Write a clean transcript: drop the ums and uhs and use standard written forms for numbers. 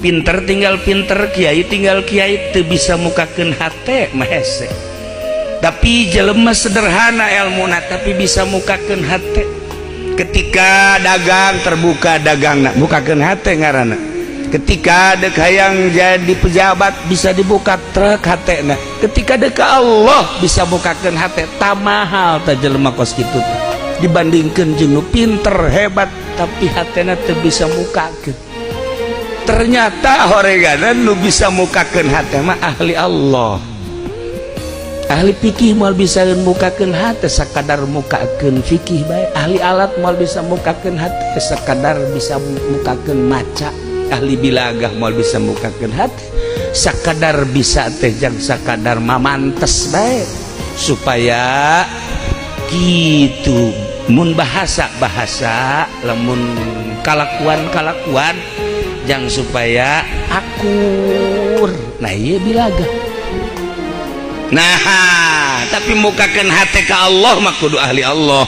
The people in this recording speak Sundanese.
pinter tinggal pinter, kiai tinggal kiai, teu bisa mukakeun hate mah hese. Tapi jelema sederhana ilmuna tapi bisa mukakeun hate. Ketika dagang terbuka dagangna, mukakeun hate ngaranna. Ketika dek hayang jadi pejabat bisa dibuka trek hatena. Ketika dek Allah bisa mukakeun hate. Tamahal ta jelema kos kitu teh. Dibandingkeun jeung nu pinter hebat tapi hatena teu bisa mukakeun. Ternyata horeganan nu bisa mukakeun hate mah ahli Allah. Ahli fikih moal bisa mukakeun hate sakadar mukakeun fikih bae. Ahli alat moal bisa mukakeun hate sakadar bisa mukakeun maca. Ahli bilagah moal bisa mukakeun hate sakadar bisa teh jang sakadar mamantes bae supaya kitu. Mun bahasa lamun kalakuan jang supaya akur. Nah iya bilagah. Nah tapi mukakeun hate ka Allah mah kudu ahli Allah.